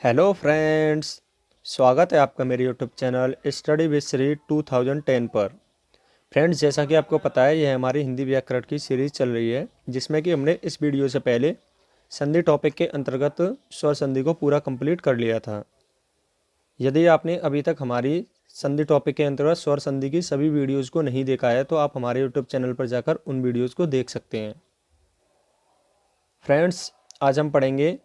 Hello friends, स्वागत है आपका मेरे YouTube channel study with Shri 2010 पर। फ्रेंड्स, जैसा कि आपको पता है, यह हमारी हिंदी व्याकरण की सीरीज़ चल रही है, जिसमें कि हमने इस वीडियो से पहले संधि टॉपिक के अंतर्गत स्वर संधि को पूरा कंप्लीट कर लिया था। यदि आपने अभी तक हमारी संधि टॉपिक के अंतर्गत स्वर संधि की सभी वीडियोज़ को नहीं देखा है तो आप हमारे यूट्यूब चैनल पर जाकर उन वीडियोज़ को देख सकते हैं। फ्रेंड्स, आज हम पढ़ेंगे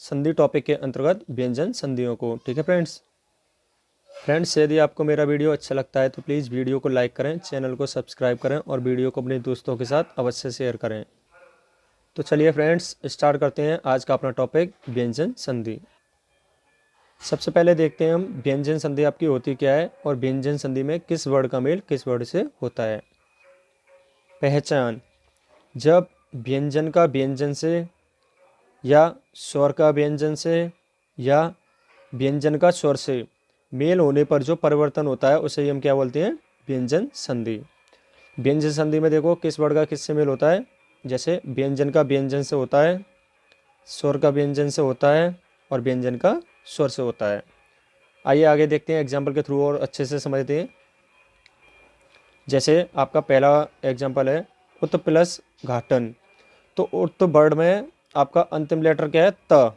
संधि टॉपिक के अंतर्गत व्यंजन संधियों को। ठीक है फ्रेंड्स, यदि आपको मेरा वीडियो अच्छा लगता है तो प्लीज़ वीडियो को लाइक करें, चैनल को सब्सक्राइब करें और वीडियो को अपने दोस्तों के साथ अवश्य शेयर करें। तो चलिए फ्रेंड्स, स्टार्ट करते हैं आज का अपना टॉपिक व्यंजन संधि। सबसे पहले देखते हैं हम व्यंजन संधि आपकी होती क्या है और व्यंजन संधि में किस वर्ड का मेल किस वर्ड से होता है। पहचान: जब व्यंजन का व्यंजन से या स्वर का व्यंजन से या व्यंजन का स्वर से मेल होने पर जो परिवर्तन होता है उसे हम क्या बोलते हैं? व्यंजन संधि। व्यंजन संधि में देखो किस वर्ड का किससे मेल होता है। जैसे व्यंजन का व्यंजन से होता है, स्वर का व्यंजन से होता है और व्यंजन का स्वर से होता है। आइए आगे देखते हैं एग्जाम्पल के थ्रू और अच्छे से समझते हैं। जैसे आपका पहला एग्जाम्पल है उत प्लस घाटन। तो उत वर्ड में आपका अंतिम लेटर क्या है? त।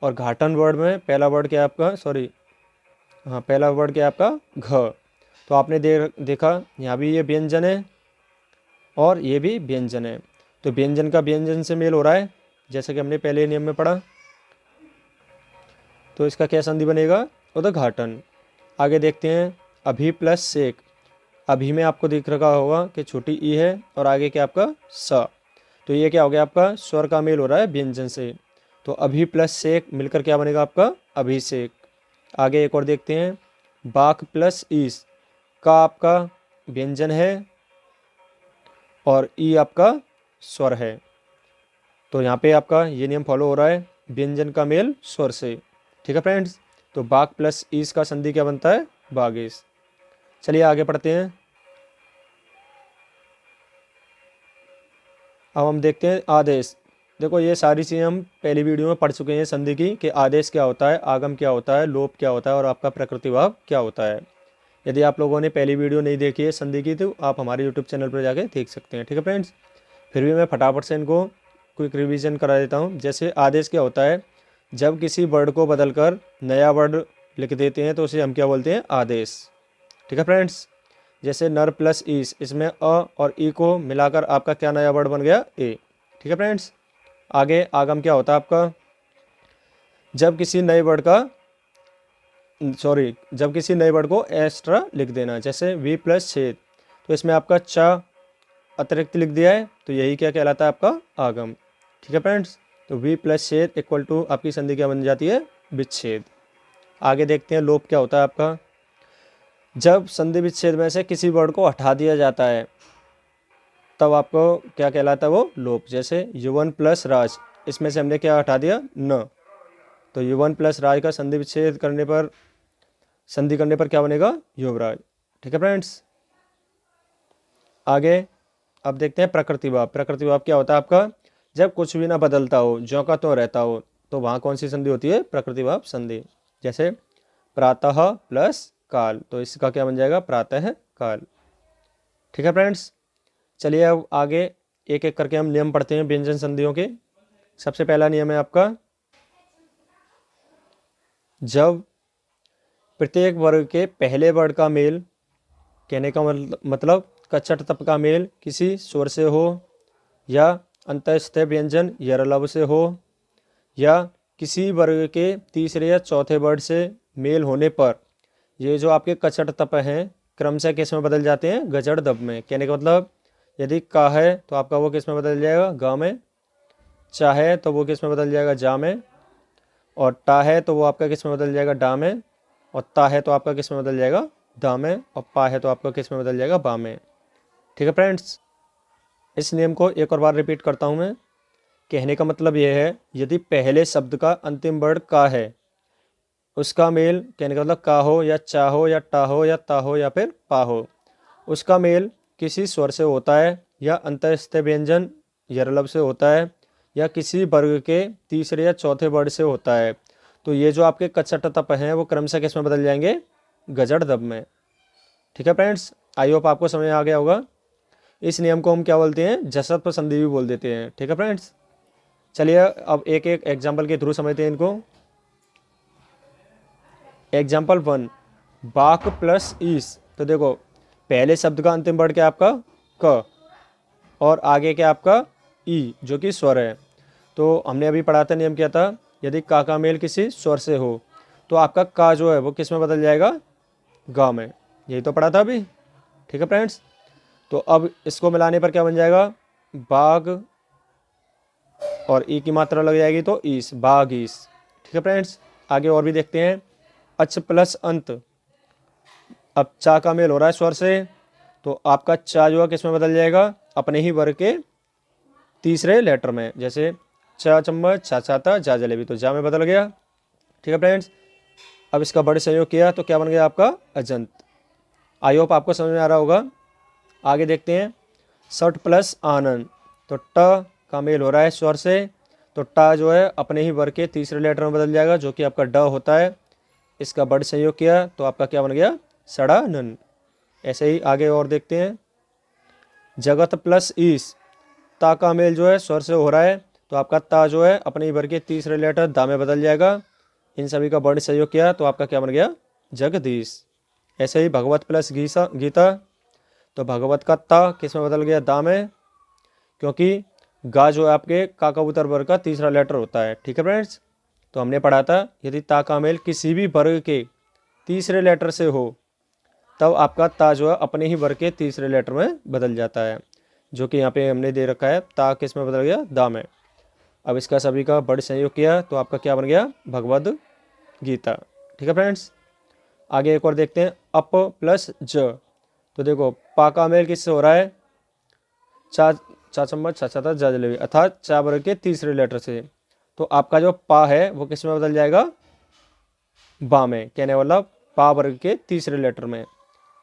और घाटन वर्ड में पहला वर्ड क्या है आपका? पहला वर्ड क्या है आपका? घ। तो आपने देखा यहाँ भी ये व्यंजन है और ये भी व्यंजन है, तो व्यंजन का व्यंजन से मेल हो रहा है, जैसे कि हमने पहले नियम में पढ़ा। तो इसका क्या संधि बनेगा? उद्घाटन। आगे देखते हैं अभी प्लस सेक। अभी में आपको दिख रखा होगा कि छोटी ई है और आगे क्या आपका? स। तो ये क्या हो गया? आपका स्वर का मेल हो रहा है व्यंजन से। तो अभी प्लस सेक मिलकर क्या बनेगा आपका? अभिषेक। आगे एक और देखते हैं बाक प्लस ईस। का आपका व्यंजन है और ई आपका स्वर है। तो यहाँ पे आपका ये नियम फॉलो हो रहा है, व्यंजन का मेल स्वर से। ठीक है फ्रेंड्स, तो बाक प्लस ईस का संधि क्या बनता है? बागेश। चलिए आगे पढ़ते हैं। अब हम देखते हैं आदेश। देखो ये सारी चीज़ें हम पहली वीडियो में पढ़ चुके हैं संधि की, कि आदेश क्या होता है, आगम क्या होता है, लोप क्या होता है और आपका प्रकृतिभाव क्या होता है। यदि आप लोगों ने पहली वीडियो नहीं देखी है संधि की तो आप हमारे यूट्यूब चैनल पर जाके देख सकते हैं। ठीक है फ्रेंड्स, फिर भी मैं फटाफट से इनको क्विक रिवीजन करा देता हूँ। जैसे आदेश क्या होता है? जब किसी वर्ड को बदलकर नया वर्ड लिख देते हैं तो उसे हम क्या बोलते हैं? आदेश। ठीक है फ्रेंड्स, जैसे नर प्लस ईस, इसमें अ और ई को मिलाकर आपका क्या नया वर्ड बन गया? ए। ठीक है फ्रेंड्स, आगे आगम क्या होता है आपका? जब किसी नए वर्ड को एक्स्ट्रा लिख देना। जैसे वी प्लस छेद, तो इसमें आपका चा अतिरिक्त लिख दिया है, तो यही क्या कहलाता है? आपका आगम। ठीक है फ्रेंड्स, तो वी प्लस छेद इक्वल टू आपकी संधि क्या बन जाती है? विच्छेद। आगे देखते हैं लोप क्या होता है आपका? जब संधि विच्छेद में से किसी वर्ड को हटा दिया जाता है तब आपको क्या कहलाता है? वो लोप। जैसे युवन प्लस राज, इसमें से हमने क्या हटा दिया? न। तो युवन प्लस राज का संधि विच्छेद करने पर क्या बनेगा? युवराज। ठीक है फ्रेंड्स, आगे अब देखते हैं प्रकृतिभाव। प्रकृतिभाव क्या होता है आपका? जब कुछ भी ना बदलता हो, ज्यों का त्यों रहता हो, तो वहाँ कौन सी संधि होती है? प्रकृतिभाव संधि। जैसे प्रातः प्लस काल, तो इसका क्या बन जाएगा? प्रातः काल। ठीक है फ्रेंड्स, चलिए अब आगे एक एक करके हम नियम पढ़ते हैं व्यंजन संधियों के। सबसे पहला नियम है आपका, जब प्रत्येक वर्ग के पहले वर्ड का मेल, कहने का मतलब कचट तप का मेल किसी स्वर से हो, या अंतस्थ व्यंजन यरलव से हो, या किसी वर्ग के तीसरे या चौथे वर्ड से मेल होने पर ये जो आपके कचट तप हैं क्रम से किस में बदल जाते हैं? गजड़ दब में। कहने का मतलब यदि का है तो आपका वो किस में बदल जाएगा? गा में। चा है तो वो किस में बदल जाएगा? जा में। और टा है तो वो आपका किस में बदल जाएगा? डा में। और ता है तो आपका किस में बदल जाएगा? दा में। और पा है तो आपका किस में बदल जाएगा? बा में। ठीक है फ्रेंड्स, इस नियम को एक और बार रिपीट करता हूँ मैं। कहने का मतलब यह है, यदि पहले शब्द का अंतिम वर्ड का है, उसका मेल, कहने का मतलब का हो या चा हो या टा हो या ता हो या फिर पा हो, उसका मेल किसी स्वर से होता है, या अंतस्थ व्यंजन यरलव से होता है, या किसी वर्ग के तीसरे या चौथे वर्ड से होता है, तो ये जो आपके कचट तप हैं वो क्रमशः किस में बदल जाएंगे, गजड़ दब में। ठीक है फ्रेंड्स, आई होप आपको समझ आ गया होगा। इस नियम को हम क्या बोलते हैं, जसत्व संधि भी बोल देते हैं। ठीक है फ्रेंड्स, चलिए अब एक एक एग्जाम्पल के थ्रू समझते हैं इनको। एग्जाम्पल 1, बाक प्लस ईस। तो देखो पहले शब्द का अंतिम वर्ड क्या आपका क, और आगे क्या आपका ई जो कि स्वर है। तो हमने अभी पढ़ा था, नियम क्या था, यदि का का मेल किसी स्वर से हो तो आपका का जो है वो किस में बदल जाएगा, गा में। यही तो पढ़ा था अभी। ठीक है फ्रेंड्स, तो अब इसको मिलाने पर क्या बन जाएगा, बाग, और ई की मात्रा लग जाएगी तो ईस, बाग ईस। ठीक है फ्रेंड्स, आगे और भी देखते हैं। अच प्लस अंत, अब चा का मेल हो रहा है स्वर से, तो आपका चा जो है किस में बदल जाएगा, अपने ही वर्ग के तीसरे लेटर में। जैसे चा चम्मच, चा छाता, जा जलेबी, तो जा में बदल गया। ठीक है फ्रेंड्स, अब इसका बड़े संयोग किया तो क्या बन गया आपका अजंत। आई होप आपको समझ में आ रहा होगा। आगे देखते हैं, सट प्लस आनंद। तो ट का मेल हो रहा है स्वर से, तो टा जो है अपने ही वर्ग के तीसरे लेटर में बदल जाएगा जो कि आपका ड होता है। इसका बड़ संयोग किया तो आपका क्या बन गया, सड़ानन। ऐसे ही आगे और देखते हैं, जगत प्लस ईस। ता का मेल जो है स्वर से हो रहा है, तो आपका ता जो है अपने ही वर्ग के तीसरे लेटर दा में बदल जाएगा। इन सभी का बड़ संयोग किया तो आपका क्या बन गया, जगदीश। ऐसे ही भगवत प्लस गीता। तो भगवत का ता किस में बदल गया, दा में, क्योंकि गा जो है आपके का कबूतर वर्ग का तीसरा लेटर होता है। ठीक है फ्रेंड्स, तो हमने पढ़ा था यदि ता का मेल किसी भी वर्ग के तीसरे लेटर से हो तब आपका ता जो है अपने ही वर्ग के तीसरे लेटर में बदल जाता है, जो कि यहाँ पे हमने दे रखा है, ता किस में बदल गया, दा में। अब इसका सभी का बड़ संयोग किया तो आपका क्या बन गया, भगवद गीता। ठीक है फ्रेंड्स, आगे एक और देखते हैं, अप प्लस ज। तो देखो पा का मेल किससे हो रहा है, चा चा चम्मच, चा छाता, जा जलेबी, अर्थात चा वर्ग के तीसरे लेटर से। तो आपका जो पा है वो किस में बदल जाएगा, बा में, कहने वाला पा वर्ग के तीसरे लेटर में।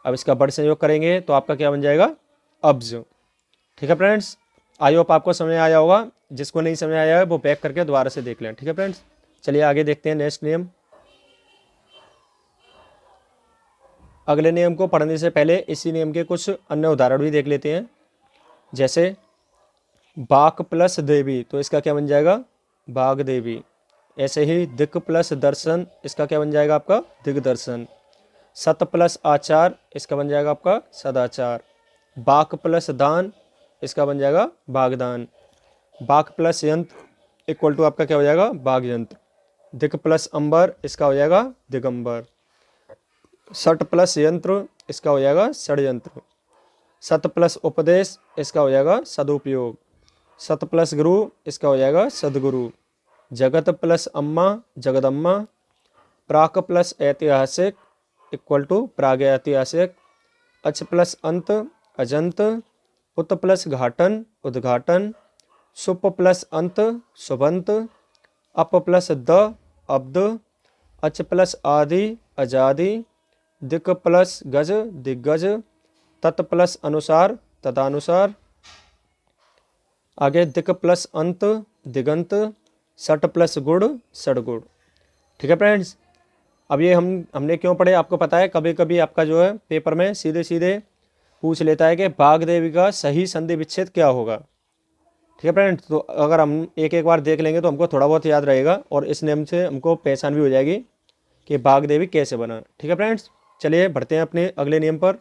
अब इसका बड़ संयोग करेंगे तो आपका क्या बन जाएगा, अब्ज। ठीक है फ्रेंड्स, आई होप आपको समझ आया होगा। जिसको नहीं समझ आया है वो बैक करके दोबारा से देख लें। ठीक है फ्रेंड्स, चलिए आगे देखते हैं नेक्स्ट नियम। अगले नियम को पढ़ने से पहले इसी नियम के कुछ अन्य उदाहरण भी देख लेते हैं। जैसे बाक प्लस देवी, तो इसका क्या बन जाएगा, बाग देवी। ऐसे ही दिक प्लस दर्शन, इसका क्या बन जाएगा आपका, दिग्दर्शन। सत प्लस आचार, इसका बन जाएगा आपका सदाचार। बाक प्लस दान, इसका बन जाएगा बागदान। बाक प्लस यंत्र इक्वल टू आपका क्या हो जाएगा, बाग यंत्र। दिक प्लस अंबर, इसका हो जाएगा दिगंबर। सट प्लस यंत्र, इसका हो जाएगा षड्यंत्र। सत प्लस उपदेश, इसका हो जाएगा सदुपयोग। सत प्लस गुरु, इसका हो जाएगा सदगुरु। जगत प्लस अम्मा, जगदम्मा। प्राक प्लस ऐतिहासिक इक्वल टू प्रागैतिहासिक। अच प्लस अंत, अजंत। उत प्लस घाटन, उद्घाटन। सुप प्लस अंत, सुबंत। Up plus the, अब्द। अच प्लस आदि, अजादि। दिक प्लस गज, दिग्गज। तत् प्लस अनुसार, तदानुसार। आगे दिक प्लस अंत, दिगंत। सट प्लस गुड़, सड़गुड़। ठीक है फ्रेंड्स, अब ये हमने क्यों पढ़े आपको पता है। कभी कभी आपका जो है पेपर में सीधे सीधे पूछ लेता है कि बाग देवी का सही संधि विच्छेद क्या होगा। ठीक है फ्रेंड्स, तो अगर हम एक एक बार देख लेंगे तो हमको थोड़ा बहुत याद रहेगा और इस नियम से हमको पहचान भी हो जाएगी कि बाग देवी कैसे बना। ठीक है फ्रेंड्स, चलिए बढ़ते हैं अपने अगले नियम पर।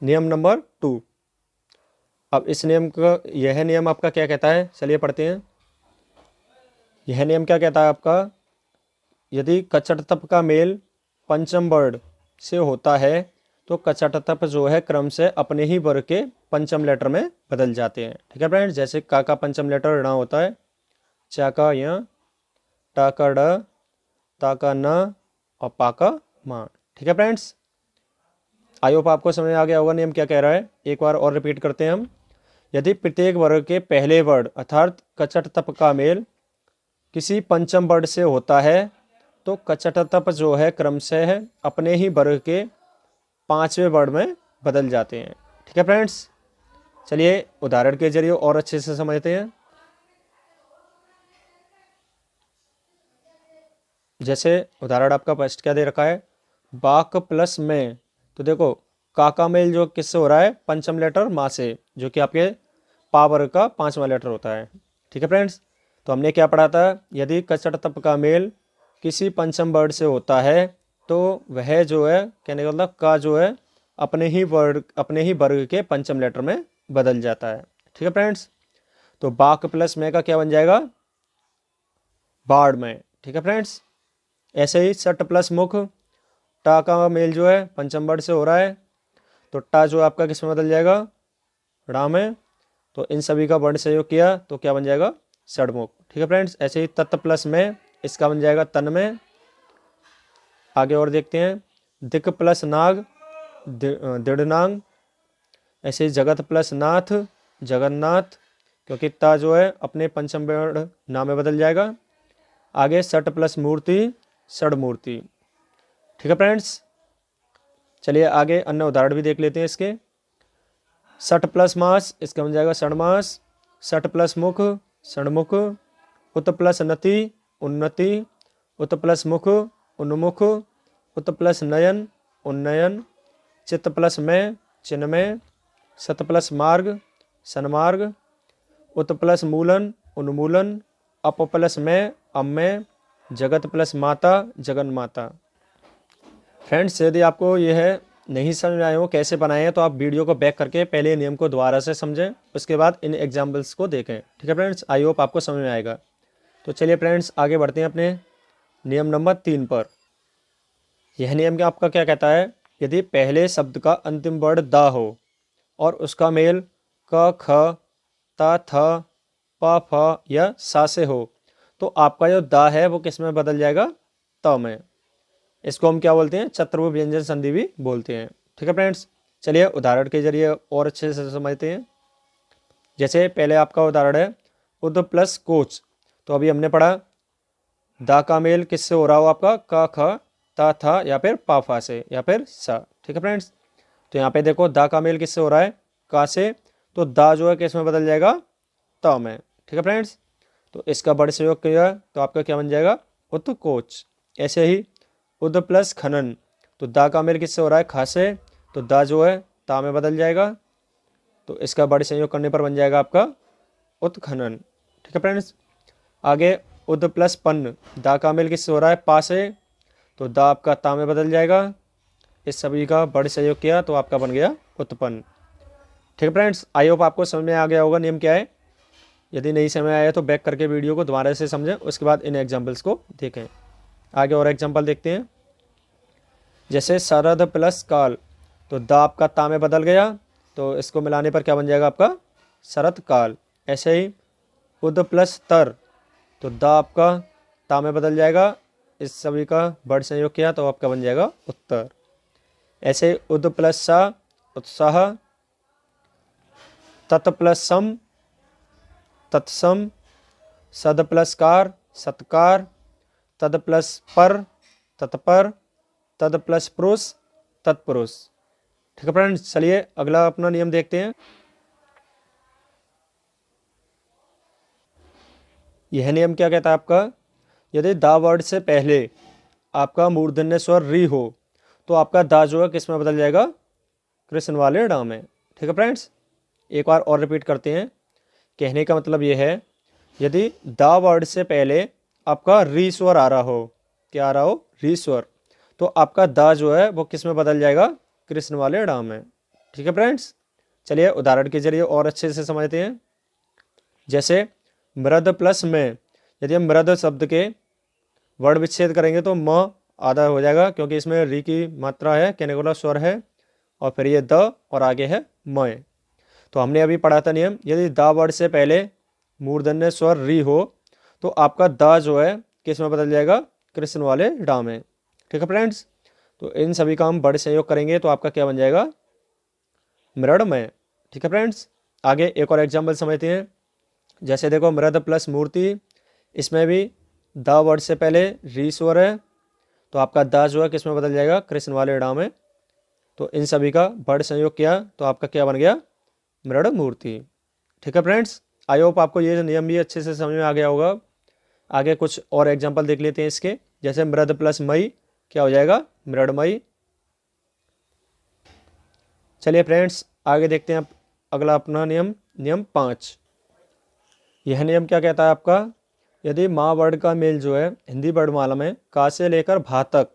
नियम नंबर 2। अब इस नियम का, यह नियम आपका क्या कहता है, चलिए पढ़ते हैं। यह नियम क्या कहता है आपका, यदि कचट तप का मेल पंचम वर्ण से होता है तो कचट तप जो है क्रम से अपने ही वर्ग के पंचम लेटर में बदल जाते हैं। ठीक है फ्रेंड्स, जैसे का पंचम लेटर ण होता है, चा का य, टा का ड, ता का न और पा का मा। ठीक है फ्रेंड्स, आई होप आपको समझ आ गया होगा नियम क्या कह रहा है। एक बार और रिपीट करते हैं हम। यदि प्रत्येक वर्ग के पहले वर्ण अर्थात कचट तप का मेल किसी पंचम वर्ण से होता है तो कचट तप जो है क्रमशः अपने ही वर्ग के पांचवें वर्ण में बदल जाते हैं। ठीक है फ्रेंड्स, चलिए उदाहरण के जरिए और अच्छे से समझते हैं। जैसे उदाहरण आपका फर्स्ट क्या दे रखा है, बाक प्लस में, तो देखो का का मेल जो किससे हो रहा है, पंचम लेटर माँ से, जो कि आपके पावर का 5वां लेटर होता है। ठीक है फ्रेंड्स, तो हमने क्या पढ़ा था, यदि कचट तप का मेल किसी पंचम वर्ड से होता है तो वह जो है, कहने का मतलब का जो है अपने ही वर्ग के पंचम लेटर में बदल जाता है। ठीक है फ्रेंड्स, तो बाक प्लस में का क्या बन जाएगा, बाढ़ में। ठीक है फ्रेंड्स, ऐसे ही सट प्लस मुख, टा का मेल जो है पंचम वर्ड से हो रहा है, तो टा जो आपका किस में बदल जाएगा, ड़ा में। तो इन सभी का वर्ण संयोग किया तो क्या बन जाएगा, षडमुख। ठीक है फ्रेंड्स, ऐसे ही तत् प्लस में, इसका बन जाएगा तन में। आगे और देखते हैं, दिक प्लस नाग, दृढ़नांग। ऐसे ही जगत प्लस नाथ, जगन्नाथ, क्योंकि ता जो है अपने पंचम वर्ण ना में बदल जाएगा। आगे सट प्लस मूर्ति, षडमूर्ति। ठीक है फ्रेंड्स, चलिए आगे अन्य उदाहरण भी देख लेते हैं इसके। सट प्लस मास, इसका बन जाएगा षडमास। सट प्लस मुख, षणमुख। उत प्लस नति, उन्नति। उत प्लस मुख, उन्मुख। उत प्लस नयन, उन्नयन। चित्त प्लस में, चिन्मय। सत प्लस मार्ग, सन्मार्ग। उत प्लस मूलन, उन्मूलन। अप प्लस में, अम्मय। जगत प्लस माता, जगन माता। फ्रेंड्स, यदि आपको यह नहीं समझ में आए हो कैसे बनाए हैं तो आप वीडियो को बैक करके पहले नियम को दोबारा से समझें, उसके बाद इन एग्जाम्पल्स को देखें। ठीक है फ्रेंड्स, आई होप आपको समझ में आएगा। तो चलिए फ्रेंड्स आगे बढ़ते हैं अपने नियम नंबर 3 पर। यह नियम आपका क्या कहता है, यदि पहले शब्द का अंतिम वर्ड दा हो और उसका मेल क, ख, ता, थ, प, फ या सा से हो तो आपका जो दा है वो किस में बदल जाएगा, त में। इसको हम क्या बोलते हैं, चतुर्भुज व्यंजन संधि भी बोलते हैं। ठीक है फ्रेंड्स, चलिए उदाहरण के जरिए और अच्छे से समझते हैं। जैसे पहले आपका उदाहरण है उद प्लस कोच, तो अभी हमने पढ़ा दा का मेल किससे हो रहा हो आपका, क, ख, ता, था या फिर पा, फा से या फिर सा। ठीक है फ्रेंड्स, तो यहाँ पे देखो दा का मेल किससे हो रहा है, का से, तो दा जो है किस में बदल जाएगा, त में। ठीक है फ्रेंड्स, तो इसका बड़ संयोग किया तो आपका क्या बन जाएगा, उत्कोच। ऐसे ही उद प्लस खनन, तो दा का मेल किससे हो रहा है, खा से, तो दा जो है ता में बदल जाएगा, तो इसका बड़े संयोग करने पर बन जाएगा आपका उत्खनन। ठीक है फ्रेंड्स, आगे उद प्लस पन्न, दा का मेल किससे हो रहा है, पा से, तो दा आपका ता में बदल जाएगा। इस सभी का बड़े संयोग किया तो आपका बन गया उत्पन्न। ठीक है फ्रेंड्स, आई होप आपको समझ में आ गया होगा नियम क्या है। यदि नहीं समझ में आया तो बैक करके वीडियो को दोबारा से समझें, उसके बाद इन एग्जाम्पल्स को देखें। आगे और एग्जाम्पल देखते हैं। जैसे शरद प्लस काल, तो दा आपका ता में बदल गया, तो इसको मिलाने पर क्या बन जाएगा आपका, शरद काल। ऐसे ही उद प्लस तर, तो दा आपका ता में बदल जाएगा, इस सभी का बड़ संयोग किया तो आपका बन जाएगा उत्तर। ऐसे उद प्लस सा, उत्साह। तत् प्लस सम, तत्सम। सद प्लस कार, सत्कार। तद प्लस पर, तत्पर। तद प्लस पुरुष, तत्पुरुष। ठीक है फ्रेंड्स, चलिए अगला अपना नियम देखते हैं। यह नियम क्या कहता है आपका, यदि दा वर्ड से पहले आपका मूर्धन्य स्वर री हो तो आपका दा जो है किस में बदल जाएगा, कृष्ण वाले डा में। ठीक है फ्रेंड्स, एक बार और रिपीट करते हैं। कहने का मतलब यह है, यदि दा वर्ड से पहले आपका री स्वर आ रहा हो, क्या आ रहा हो, री स्वर, तो आपका दा जो है वो किस में बदल जाएगा, कृष्ण वाले डा में। ठीक है फ्रेंड्स, चलिए उदाहरण के जरिए और अच्छे से समझते हैं। जैसे मृद प्लस में, यदि हम मृद शब्द के वर्ण विच्छेद करेंगे तो म आधा हो जाएगा, क्योंकि इसमें री की मात्रा है, कहने वाला स्वर है, और फिर ये द और आगे है मय। तो हमने अभी पढ़ा था नियम, यदि दा वर्ड से पहले मूर्धन्य स्वर री हो तो आपका दा जो है किस में बदल जाएगा, कृष्ण वाले डा में। ठीक है फ्रेंड्स, तो इन सभी का हम बड़े संयोग करेंगे तो आपका क्या बन जाएगा, मृडमय। ठीक है फ्रेंड्स, आगे एक और एग्जाम्पल समझते हैं। जैसे देखो मृद प्लस मूर्ति, इसमें भी दा वर्ड से पहले री स्वर है, तो आपका दा जो है किस में बदल जाएगा, कृष्ण वाले डा में। तो इन सभी का बड़ संयोग किया तो आपका क्या बन गया, मृड मूर्ति। ठीक है फ्रेंड्स, आई होप आपको ये नियम भी अच्छे से समझ में आ गया होगा। आगे कुछ और एग्जाम्पल देख लेते हैं इसके। जैसे मृद प्लस मई क्या हो जाएगा, मृडमयी। चलिए फ्रेंड्स आगे देखते हैं अगला अपना नियम, नियम 5। यह नियम क्या कहता है आपका, यदि माँ वर्ड का मेल जो है हिंदी वर्णमाला में का से लेकर भा तक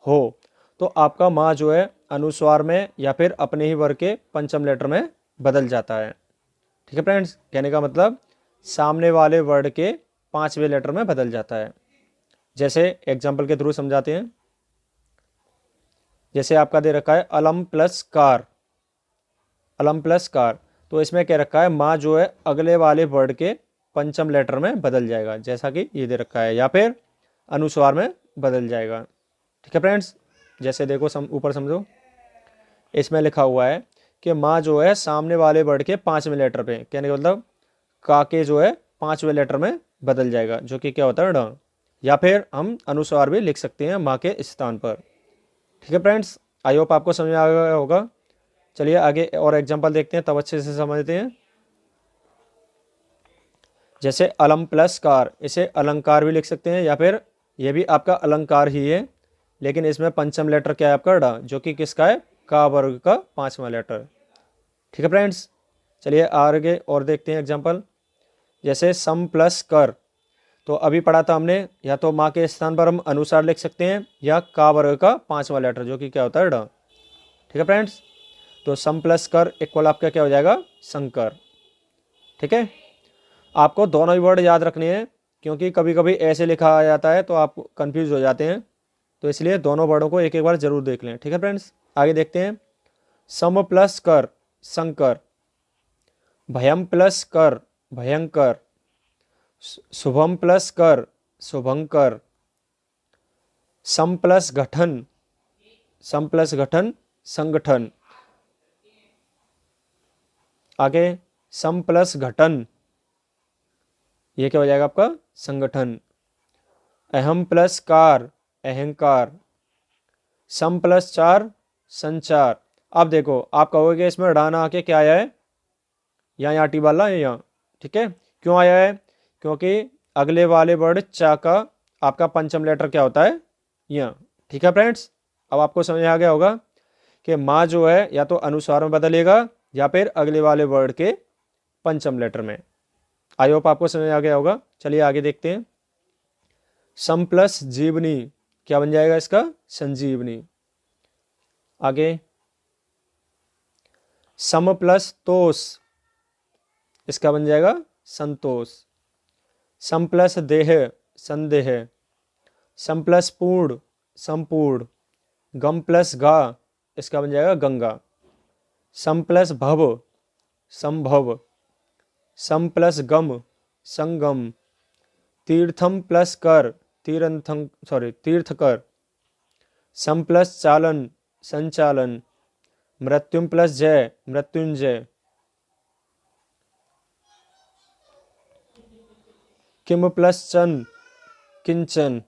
हो तो आपका माँ जो है अनुस्वार में या फिर अपने ही वर्ग के पंचम लेटर में बदल जाता है। ठीक है फ्रेंड्स, कहने का मतलब सामने वाले वर्ड के 5वें लेटर में बदल जाता है। जैसे एग्जाम्पल के थ्रू समझाते हैं। जैसे आपका दे रखा है अलम प्लस कार, अलम प्लस कार, तो इसमें क्या रखा है, माँ जो है अगले वाले वर्ड के पंचम लेटर में बदल जाएगा, जैसा कि ये दे रखा है, या फिर अनुस्वार में बदल जाएगा। ठीक है फ्रेंड्स, जैसे देखो ऊपर समझो, इसमें लिखा हुआ है कि माँ जो है सामने वाले वर्ड के 5वें लेटर पे, कहने का मतलब का के जो है 5वें लेटर में बदल जाएगा, जो कि क्या होता है ड, या फिर हम अनुस्वार भी लिख सकते हैं माँ के स्थान पर। ठीक है फ्रेंड्स, आई होप आपको समझ में आ गया होगा। चलिए आगे और एग्जांपल देखते हैं, तब अच्छे से समझते हैं। जैसे अलम प्लस कार, इसे अलंकार भी लिख सकते हैं, या फिर यह भी आपका अलंकार ही है, लेकिन इसमें पंचम लेटर क्या है आपका ड, जो कि किसका है, का वर्ग का 5वां लेटर। ठीक है फ्रेंड्स, चलिए आगे और देखते हैं एग्जांपल। जैसे सम प्लस कर, तो अभी पढ़ा था हमने, या तो माँ के स्थान पर हम अनुसार लिख सकते हैं या का वर्ग का 5वां लेटर, जो कि क्या होता है ड। ठीक है फ्रेंड्स, तो सम प्लस कर इक्वल आपका क्या हो जाएगा, शंकर। ठीक है, आपको दोनों ही वर्ड याद रखने हैं, क्योंकि कभी कभी ऐसे लिखा जाता है तो आप कंफ्यूज हो जाते हैं, तो इसलिए दोनों वर्डों को एक एक बार जरूर देख लें। ठीक है फ्रेंड्स, आगे देखते हैं। सम प्लस कर, शंकर। भयम प्लस कर, भयंकर। शुभम प्लस कर, शुभंकर। सम प्लस गठन, सम प्लस गठन, संगठन। आगे सम प्लस घटन, ये क्या हो जाएगा आपका, संगठन। अहम प्लस कार, अहंकार। सम प्लस चार, संचार। अब देखो आप कहोगे इसमें डाना आके क्या आया है, यहाँ टी वाला है यहाँ। ठीक है, क्यों आया है, क्योंकि अगले वाले वर्ड चा का आपका पंचम लेटर क्या होता है, यहाँ। ठीक है फ्रेंड्स, अब आपको समझ आ गया होगा कि माँ जो है या तो अनुस्वार में बदलेगा या फिर अगले वाले वर्ड के पंचम लेटर में। आई होप आपको समझ आ गया होगा। चलिए आगे देखते हैं। सम प्लस जीवनी, क्या बन जाएगा इसका, संजीवनी। आगे सम प्लस तोष, इसका बन जाएगा संतोष। सम प्लस देह, संदेह। सम प्लस पूर्ण, संपूर्ण। गम प्लस गा, इसका बन जाएगा गंगा। सम प्लस भव, संभव। सम प्लस गम, संगम। तीर्थम प्लस कर, तीर्थकर। सम प्लस चालन, संचालन। मृत्युम प्लस जय, मृत्युंजय। किम प्लस चन, किंचन।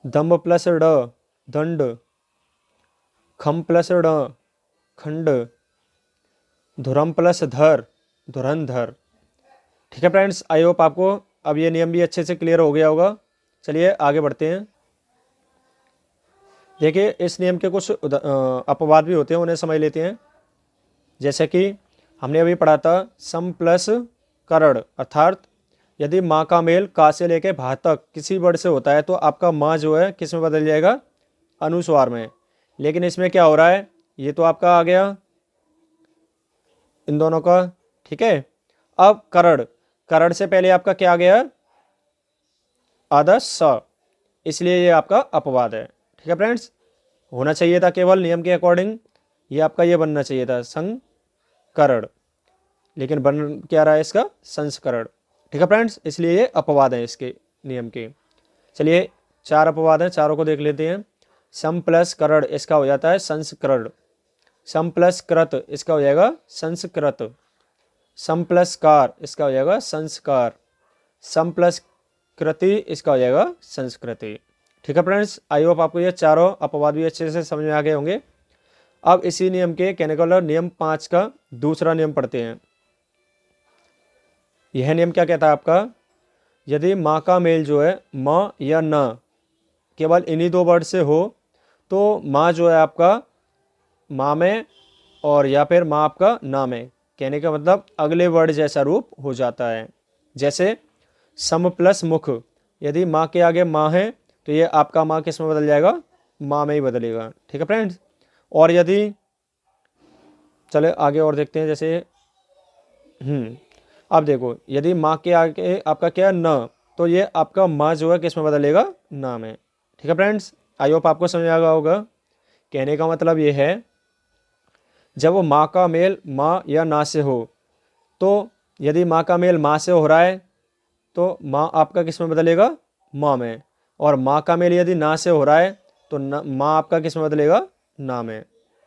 दम प्लस ड, दंड। खम प्लस ड, खंड। धुरम प्लस धर, धुरंधर। ठीक है फ्रेंड्स, आई होप आपको अब ये नियम भी अच्छे से क्लियर हो गया होगा। चलिए आगे बढ़ते हैं। देखिए इस नियम के कुछ अपवाद भी होते हैं, उन्हें समझ लेते हैं। जैसे कि हमने अभी पढ़ा था सम प्लस करण, अर्थात यदि माँ का मेल का से लेके भा तक किसी वर्ड से होता है तो आपका माँ जो है किस में बदल जाएगा, अनुस्वार में। लेकिन इसमें क्या हो रहा है, ये तो आपका आ गया इन दोनों का। ठीक है, अब करण, करण से पहले आपका क्या आ गया, आदर्श स, इसलिए ये आपका अपवाद है। ठीक है फ्रेंड्स, होना चाहिए था केवल नियम के अकॉर्डिंग ये आपका ये बनना चाहिए था संकरण, लेकिन बन क्या रहा है इसका, संस्करण। ठीक है फ्रेंड्स, इसलिए ये अपवाद है इसके नियम के। चलिए 4 अपवाद हैं, चारों को देख लेते हैं। सम प्लस करण, इसका हो जाता है संस्करण। सम प्लस कृत, इसका हो जाएगा संस्कृत। सम प्लस कार, इसका हो जाएगा संस्कार। सम प्लस कृति, इसका हो जाएगा संस्कृति। ठीक है फ्रेंड्स, आई होप आपको ये चारों अपवाद भी अच्छे से समझ में आ गए होंगे। अब इसी नियम के कहने का मतलब नियम 5 का दूसरा नियम पढ़ते हैं। यह नियम क्या कहता है आपका, यदि माँ का मेल जो है म या न केवल इन्हीं दो वर्ड से हो तो माँ जो है आपका माँ में और या फिर माँ आपका ना में। कहने का मतलब अगले वर्ड जैसा रूप हो जाता है। जैसे सम प्लस मुख, यदि माँ के आगे माँ है तो ये आपका माँ किस में बदल जाएगा, माँ में ही बदलेगा। ठीक है फ्रेंड्स। और यदि चले आगे और देखते हैं, जैसे अब देखो यदि माँ के आगे आपका क्या है न, तो ये आपका माँ जो है किस में बदलेगा, ना में। ठीक है फ्रेंड्स, आई होप आपको समझ आ गया होगा। कहने का मतलब ये है जब माँ का मेल माँ या ना से हो, तो यदि माँ का मेल माँ से हो रहा है तो माँ आपका किस में बदलेगा, माँ में। और माँ का मेल यदि ना से हो रहा है तो माँ आपका किस में बदलेगा, ना में।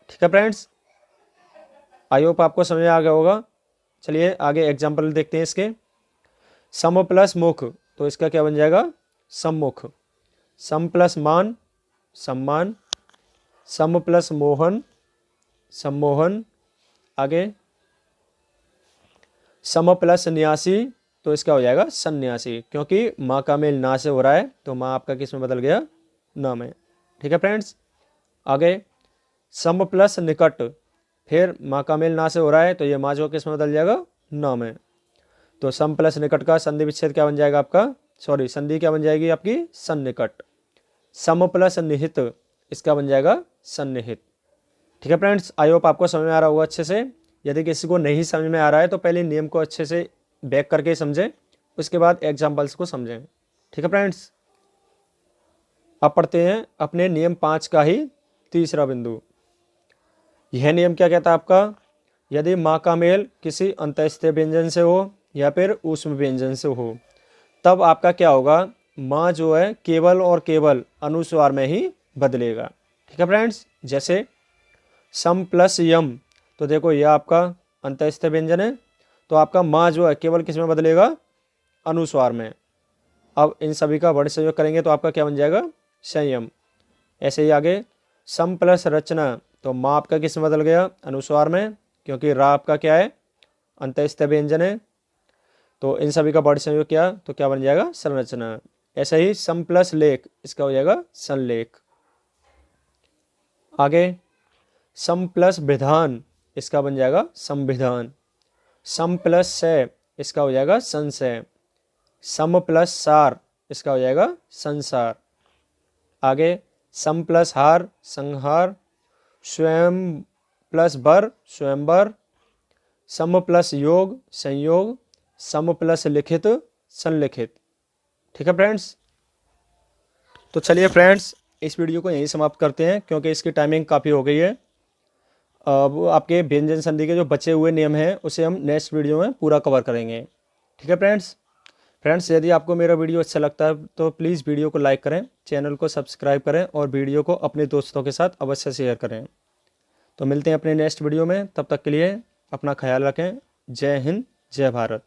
ठीक है फ्रेंड्स, आई होप आपको समझ आ गया होगा। चलिए आगे एग्जाम्पल देखते हैं इसके। सम प्लस मुख, तो इसका क्या बन जाएगा, सम्मुख। सम प्लस मान, सम्मान। सम प्लस मोहन, सम्मोहन। आगे सम प्लस न्यासी, तो इसका हो जाएगा सन्यासी, क्योंकि माँ का मेल ना से हो रहा है तो माँ आपका किस में बदल गया, ना में। ठीक है फ्रेंड्स। आगे सम प्लस निकट, फिर माँ का मेल ना से हो रहा है तो ये माँ जो किस में बदल जाएगा, ना में। तो सम प्लस निकट का संधि विच्छेद क्या बन जाएगा आपका, संधि क्या बन जाएगी आपकी, सन्निकट। सम प्लस निहित, इसका बन जाएगा सन्निहित। ठीक है फ्रेंड्स, आई होप आपको समझ में आ रहा होगा अच्छे से। यदि किसी को नहीं समझ में आ रहा है तो पहले नियम को अच्छे से बैक करके समझें, उसके बाद एग्जाम्पल्स को समझें। ठीक है फ्रेंड्स, अब पढ़ते हैं अपने नियम 5 का ही तीसरा बिंदु। यह नियम क्या कहता है आपका, यदि माँ का मेल किसी अंतःस्थीय व्यंजन से हो या फिर ऊष्म व्यंजन से हो, तब आपका क्या होगा, माँ जो है केवल और केवल अनुस्वार में ही बदलेगा। ठीक है फ्रेंड्स। जैसे सम प्लस यम, तो देखो यह आपका अंतःस्थीय व्यंजन है, तो आपका माँ जो है केवल किस में बदलेगा, अनुस्वार में। अब इन सभी का वर्ण संयोग करेंगे तो आपका क्या बन जाएगा, संयम। ऐसे ही आगे सम प्लस रचना, तो माँ आपका किस में बदल गया, अनुस्वार में, क्योंकि रा आपका क्या है, अंतःस्थीय व्यंजन है। तो इन सभी का वर्ण संयोग किया तो क्या बन जाएगा, संरचना। ऐसे ही सम प्लस लेख, इसका हो जाएगा संलेख। आगे सम प्लस विधान, इसका बन जाएगा संविधान। सम प्लस से, इसका हो जाएगा संशय। सम प्लस सार, इसका हो जाएगा संसार। आगे सम प्लस हार, संहार। स्वयं प्लस वर, स्वयंवर। सम प्लस योग, संयोग। सम प्लस लिखित, संलिखित। ठीक है फ्रेंड्स। तो चलिए फ्रेंड्स, इस वीडियो को यहीं समाप्त करते हैं क्योंकि इसकी टाइमिंग काफ़ी हो गई है। अब आपके व्यंजन संधि के जो बचे हुए नियम हैं उसे हम नेक्स्ट वीडियो में पूरा कवर करेंगे। ठीक है फ्रेंड्स, यदि आपको मेरा वीडियो अच्छा लगता है तो प्लीज़ वीडियो को लाइक करें, चैनल को सब्सक्राइब करें और वीडियो को अपने दोस्तों के साथ अवश्य शेयर करें। तो मिलते हैं अपने नेक्स्ट वीडियो में, तब तक के लिए अपना ख्याल रखें। जय हिंद, जय भारत।